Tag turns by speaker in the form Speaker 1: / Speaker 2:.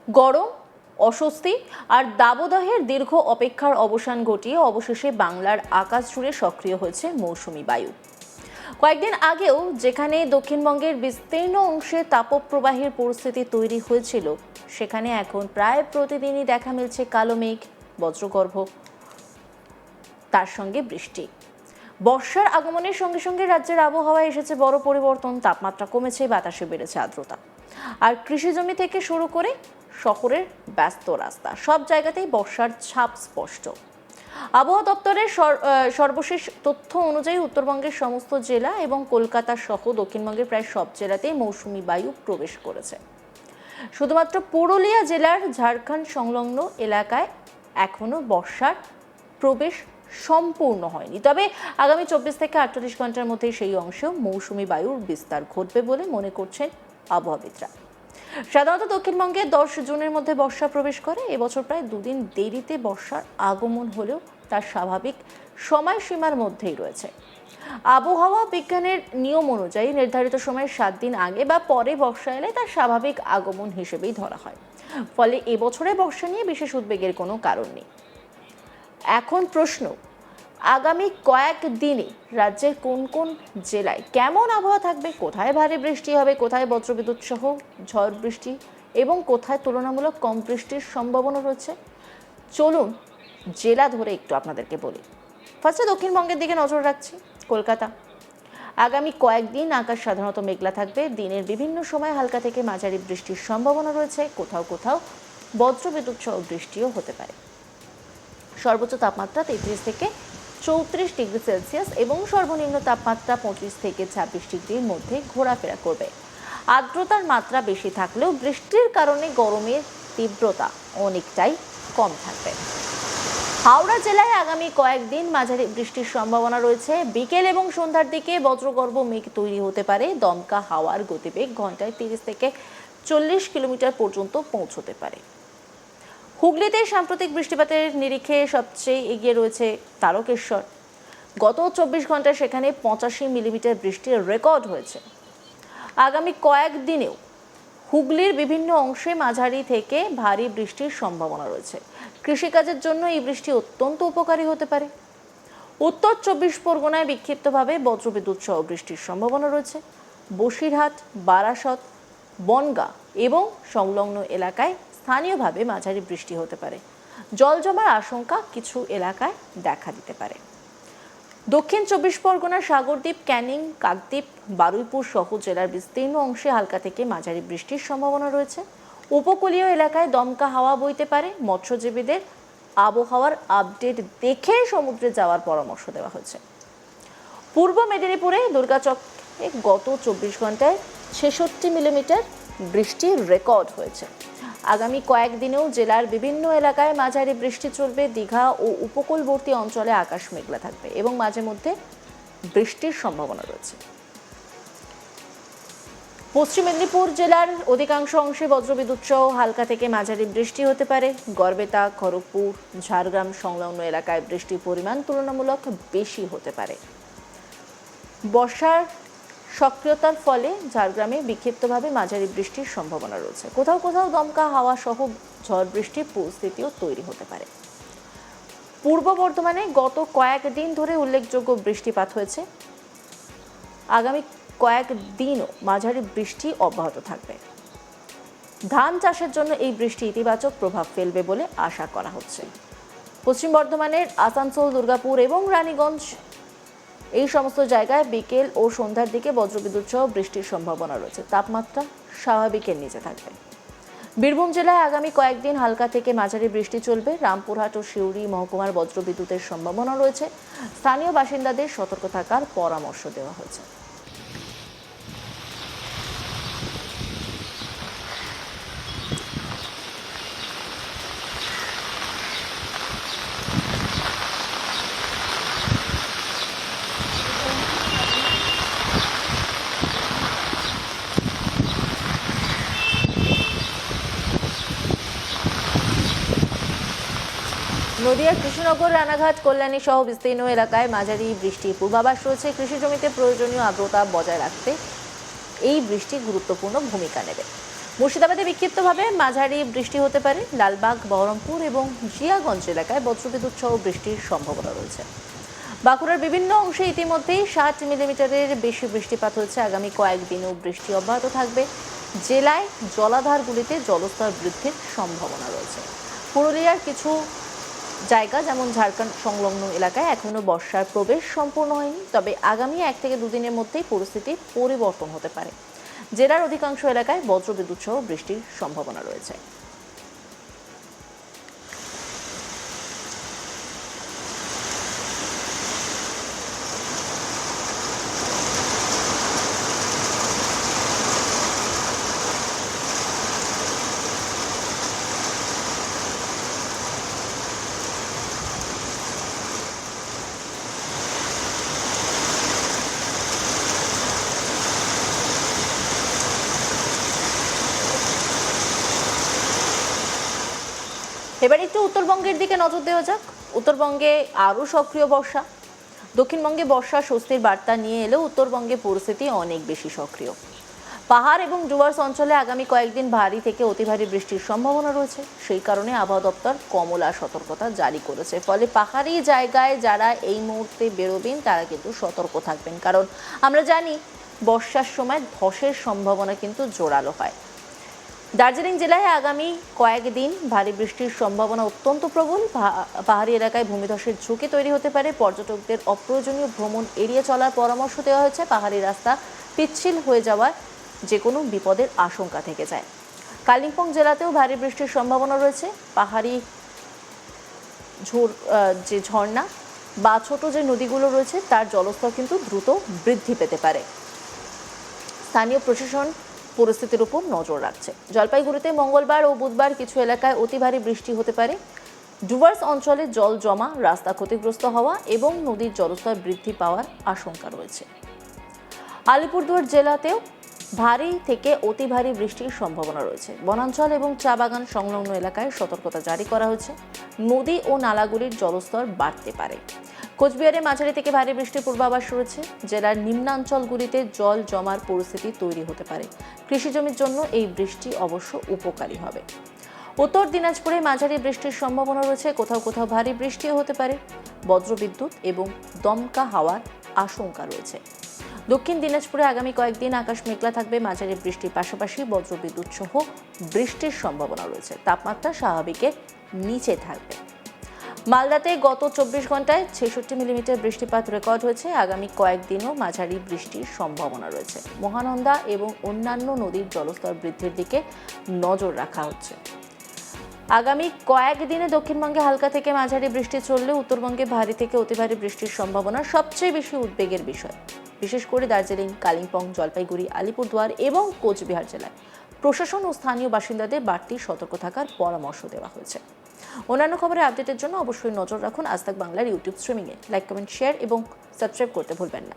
Speaker 1: গরম, অস্বস্তি আর দাবদাহের দীর্ঘ অপেক্ষার অবসান ঘটিয়ে অবশেষে বাংলার আকাশ জুড়ে সক্রিয় হয়েছে মৌসুমি বায়ু। কয়েকদিন আগেও যেখানে দক্ষিণবঙ্গের বিস্তীর্ণ অংশে তাপপ্রবাহের পরিস্থিতি তৈরি হয়েছিল, সেখানে এখন প্রায় প্রতিদিনই দেখা মিলছে কালো মেঘ, বজ্রগর্ভ, তার সঙ্গে বৃষ্টি। বর্ষার আগমনের সঙ্গে সঙ্গে রাজ্যের আবহাওয়ায় এসেছে বড় পরিবর্তন। তাপমাত্রা কমেছে, বাতাসে বেড়েছে আর্দ্রতা। আর কৃষিজমি থেকে শুরু করে শহরের ব্যস্ত রাস্তা, সব জায়গাতেই বর্ষার ছাপ স্পষ্ট। আবহাওয়া দপ্তরের সর্বশেষ তথ্য অনুযায়ী উত্তরবঙ্গের সমস্ত জেলা এবং কলকাতা সহ দক্ষিণবঙ্গের প্রায় সব জেলাতেই মৌসুমি বায়ু প্রবেশ করেছে। শুধুমাত্র পুরুলিয়া জেলার ঝাড়খণ্ড সংলগ্ন এলাকায় এখনো বর্ষার প্রবেশ সম্পূর্ণ হয়নি, তবে আগামী 24 থেকে 48 ঘন্টার মধ্যে সেই অংশেও মৌসুমি বায়ুর বিস্তার ঘটবে বলে মনে করছেন আবহাওয়াবিদরা। সাধারণত দক্ষিণবঙ্গে 10 জুনের মধ্যে বর্ষা প্রবেশ করে। এবছর প্রায় দুদিন দেরিতে বর্ষার আগমন হলেও তার স্বাভাবিক সময়সীমার মধ্যেই রয়েছে। আবহাওয়া বিজ্ঞানের নিয়ম অনুযায়ী নির্ধারিত সময়ের 7 দিন আগে বা পরে বর্ষা এলে তার স্বাভাবিক আগমন হিসেবেই ধরা হয়। ফলে এবছরে বর্ষা নিয়ে বিশেষ উদ্বেগের কোনো কারণ নেই। এখন প্রশ্ন, আগামী কয়েক দিনে রাজ্যের কোন কোন জেলায় কেমন আবহাওয়া থাকবে, কোথায় ভারী বৃষ্টি হবে, কোথায় বজ্রবিদ্যুৎ সহ ঝড় বৃষ্টি এবং কোথায় তুলনামূলক কম বৃষ্টির সম্ভাবনা রয়েছে। চলুন জেলা ধরে একটু আপনাদেরকে বলি। ফার্স্টে দক্ষিণবঙ্গের দিকে নজর রাখছি। কলকাতা, আগামী কয়েকদিন আকাশ সাধারণত মেঘলা থাকবে। দিনের বিভিন্ন সময় হালকা থেকে মাঝারি বৃষ্টির সম্ভাবনা রয়েছে। কোথাও কোথাও বজ্রবিদ্যুৎ সহ বৃষ্টিও হতে পারে। সর্বোচ্চ তাপমাত্রা 33 থেকে 34 ডিগ্রি সেলসিয়াস এবং সর্বনিম্ন তাপমাত্রা 25 থেকে 26 ডিগ্রির মধ্যে ঘোরাফেরা করবে। আর্দ্রতার মাত্রা বেশি থাকলেও বৃষ্টির কারণে গরমের তীব্রতা অনেকটাই কম থাকবে। হাওড়া জেলায় আগামী কয়েকদিন মাঝারি বৃষ্টির সম্ভাবনা রয়েছে। বিকেল এবং সন্ধ্যার দিকে বজ্রগর্ভ মেঘ তৈরি হতে পারে। দমকা হাওয়ার গতিবেগ ঘন্টায় 30 থেকে 40 কিলোমিটার পর্যন্ত পৌঁছতে পারে। হুগলিতে সাম্প্রতিক বৃষ্টিপাতের নিরিখে সবচেয়ে এগিয়ে রয়েছে তারকেশ্বর। গত 24 ঘন্টায় সেখানে 85 মিলিমিটার বৃষ্টির রেকর্ড হয়েছে। আগামী কয়েকদিনেও হুগলির বিভিন্ন অংশে মাঝারি থেকে ভারী বৃষ্টির সম্ভাবনা রয়েছে। কৃষিকাজের জন্য এই বৃষ্টি অত্যন্ত উপকারী হতে পারে। উত্তর 24 পরগনায় বিক্ষিপ্তভাবে বজ্রবিদ্যুৎ সহ বৃষ্টির সম্ভাবনা রয়েছে। বসিরহাট, বারাসত, বনগাঁ এবং সংলগ্ন এলাকায় স্থানীয়ভাবে মাঝারি বৃষ্টি হতে পারে। জল জমার আশঙ্কা কিছু এলাকায় দেখা দিতে পারে। দক্ষিণ 24 পরগনার সাগরদ্বীপ, ক্যানিং, কাকদ্বীপ, বারুইপুর সহ জেলার বিস্তীর্ণ অংশে হালকা থেকে মাঝারি বৃষ্টির সম্ভাবনা রয়েছে। উপকূলীয় এলাকায় দমকা হাওয়া বইতে পারে। মৎস্যজীবীদের আবহাওয়ার আপডেট দেখে সমুদ্রে যাওয়ার পরামর্শ দেওয়া হয়েছে। পূর্ব মেদিনীপুরে দুর্গাচকে গত 24 ঘন্টায় 66 মিলিমিটার বৃষ্টির রেকর্ড হয়েছে। আগামী কয়েকদিনেও জেলার বিভিন্ন এলাকায় মাঝারি বৃষ্টি চলবে। দীঘা ও উপকূলবর্তী অঞ্চলে আকাশ মেঘলা থাকবে এবং মাঝে মধ্যে বৃষ্টির সম্ভাবনা রয়েছে। পশ্চিম মেদিনীপুর জেলার অধিকাংশ অংশে বজ্রবিদ্যুৎ সহ হালকা থেকে মাঝারি বৃষ্টি হতে পারে। গড়বেতা, খড়গপুর, ঝাড়গ্রাম সংলগ্ন এলাকায় বৃষ্টির পরিমাণ তুলনামূলক বেশি হতে পারে। বর্ষার সক্রিয়তার ফলে ঝাড়গ্রামে বিক্ষিপ্তভাবে মাঝারি বৃষ্টির সম্ভাবনা রয়েছে। কোথাও কোথাও দমকা হাওয়া সহ ঝড় বৃষ্টির পরিস্থিতিও তৈরি হতে পারে। পূর্ব বর্ধমানে গত কয়েকদিন ধরে উল্লেখযোগ্য বৃষ্টিপাত হয়েছে। আগামী কয়েকদিনও মাঝারি বৃষ্টি অব্যাহত থাকবে। ধান চাষের জন্য এই বৃষ্টি ইতিবাচক প্রভাব ফেলবে বলে আশা করা হচ্ছে। পশ্চিম বর্ধমানের আসানসোল, দুর্গাপুর এবং রানীগঞ্জ এই সমস্ত জায়গায় বিকেল ও সন্ধ্যার দিকে বজ্রবিদ্যুৎ সহ বৃষ্টির সম্ভাবনা রয়েছে। তাপমাত্রা স্বাভাবিকের নিচে থাকবে। বীরভূম জেলায় আগামী কয়েকদিন হালকা থেকে মাঝারি বৃষ্টি চলবে। রামপুরহাট ও সিউড়ি মহকুমার বজ্রবিদ্যুতের সম্ভাবনা রয়েছে। স্থানীয় বাসিন্দাদের সতর্ক থাকার পরামর্শ দেওয়া হয়েছে। নদিয়ার কৃষ্ণনগর, রানাঘাট, কল্যাণী সহ বিস্তীর্ণ এলাকায় মাঝারি বৃষ্টির পূর্বাভাস রয়েছে। কৃষি জমিতে প্রয়োজনীয় আর্দ্রতা বজায় রাখতে এই বৃষ্টি গুরুত্বপূর্ণ ভূমিকা নেবে। মুর্শিদাবাদে বিক্ষিপ্তভাবে মাঝারি বৃষ্টি হতে পারে। লালবাগ, বহরমপুর এবং জিয়াগঞ্জ এলাকায় বজ্রবিদ্যুৎ সহ বৃষ্টির সম্ভাবনা রয়েছে। বাঁকুড়ার বিভিন্ন অংশে ইতিমধ্যেই 60 মিলিমিটারের বেশি বৃষ্টিপাত হয়েছে। আগামী কয়েকদিনও বৃষ্টি অব্যাহত থাকবে। জেলায় জলাধারগুলিতে জলস্তর বৃদ্ধির সম্ভাবনা রয়েছে। পুরুলিয়ার কিছু জায়গা যেমন ঝাড়খণ্ড সংলগ্ন এলাকায় এখনো বর্ষার প্রবেশ সম্পূর্ণ হয়নি, তবে আগামী 1 থেকে 2 দিনের মধ্যেই পরিস্থিতি পরিবর্তন হতে পারে। জেলার অধিকাংশ এলাকায় বজ্রবিদ্যুৎ সহ বৃষ্টির সম্ভাবনা রয়েছে। এবার একটু উত্তরবঙ্গের দিকে নজর দেওয়া যাক। উত্তরবঙ্গে আরও সক্রিয় বর্ষা। দক্ষিণবঙ্গে বর্ষা স্বস্তির বার্তা নিয়ে এলেও উত্তরবঙ্গে পরিস্থিতি অনেক বেশি সক্রিয়। পাহাড় এবং ডুয়ার্স অঞ্চলে আগামী কয়েকদিন ভারী থেকে অতি ভারী বৃষ্টির সম্ভাবনা রয়েছে। সেই কারণে আবহাওয়া দপ্তর কমলা সতর্কতা জারি করেছে। ফলে পাহাড়ি জায়গায় যারা এই মুহূর্তে বেরোবেন তারা কিন্তু সতর্ক থাকবেন, কারণ আমরা জানি বর্ষার সময় ধসের সম্ভাবনা কিন্তু জোরালো হয়। দার্জিলিং জেলায় আগামী কয়েকদিন ভারী বৃষ্টির সম্ভাবনা অত্যন্ত প্রবল। পাহাড়ি এলাকায় ভূমিধসের ঝুঁকি তৈরি হতে পারে। পর্যটকদের অপ্রয়োজনীয় ভ্রমণ এড়িয়ে চলার পরামর্শ দেওয়া হয়েছে। পাহাড়ি রাস্তা পিচ্ছিল হয়ে যাওয়ায় যে কোনো বিপদের আশঙ্কা থেকে যায়। কালিম্পং জেলাতেও ভারী বৃষ্টির সম্ভাবনা রয়েছে। পাহাড়ি যে ঝর্ণা বা ছোট যে নদীগুলো রয়েছে তার জলস্তর কিন্তু দ্রুত বৃদ্ধি পেতে পারে। স্থানীয় প্রশাসন পরিস্থিতির উপর নজর রাখছে। জলপাইগুড়িতে মঙ্গলবার ও বুধবার কিছু এলাকায় অতি ভারী বৃষ্টি হতে পারে। ডুভার্স অঞ্চলে জল জমা, রাস্তা ক্ষতিগ্রস্ত হওয়া এবং নদীর জলস্তর বৃদ্ধি পাওয়ার আশঙ্কা রয়েছে। আলিপুরদুয়ার জেলাতেও ভারী থেকে অতি ভারী বৃষ্টির সম্ভাবনা রয়েছে। বনাঞ্চল এবং চা বাগান সংলগ্ন এলাকায় সতর্কতা জারি করা হয়েছে। নদী ও নালাগুলির জলস্তর বাড়তে পারে। কোচবিহারে মাঝারি থেকে ভারী বৃষ্টির পূর্বাভাস রয়েছে। জেলার নিম্নাঞ্চলগুলিতে জল জমার পরিস্থিতি তৈরি হতে পারে। কৃষিজমির জন্য এই বৃষ্টি অবশ্য উপকারী হবে। উত্তর দিনাজপুরে মাঝারি বৃষ্টির সম্ভাবনা রয়েছে। কোথাও কোথাও ভারী বৃষ্টিও হতে পারে। বজ্রবিদ্যুৎ এবং দমকা হাওয়ার আশঙ্কা রয়েছে। দক্ষিণ দিনাজপুরে আগামী কয়েকদিন আকাশ মেঘলা থাকবে। মাঝারি বৃষ্টির পাশাপাশি বজ্রবিদ্যুৎ সহ বৃষ্টির সম্ভাবনা রয়েছে। তাপমাত্রা স্বাভাবিকের নিচে থাকবে। মালদাতে গত 24 ঘন্টায় 66 মিলিমিটার বৃষ্টিপাত রেকর্ড হয়েছে। আগামী কয়েকদিনও মাঝারি বৃষ্টির সম্ভাবনা রয়েছে। মহানন্দা এবং অন্যান্য নদীর জলস্তর বৃদ্ধির দিকে নজর রাখা হচ্ছে। আগামী কয়েকদিনে দক্ষিণবঙ্গে হালকা থেকে মাঝারি বৃষ্টি চললেও উত্তরবঙ্গে ভারী থেকে অতি ভারী বৃষ্টির সম্ভাবনা সবচেয়ে বেশি উদ্বেগের বিষয়। বিশেষ করে দার্জিলিং, কালিম্পং, জলপাইগুড়ি, আলিপুরদুয়ার এবং কোচবিহার জেলায় প্রশাসন ও স্থানীয় বাসিন্দাদের বাড়তি সতর্ক থাকার পরামর্শ দেওয়া হয়েছে। অন্যান্য খবরের আপডেটের জন্য অবশ্যই নজর রাখুন আজ তাক বাংলার ইউটিউব স্ট্রিমিংয়ে। লাইক, কমেন্ট, শেয়ার এবং সাবস্ক্রাইব করতে ভুলবেন না।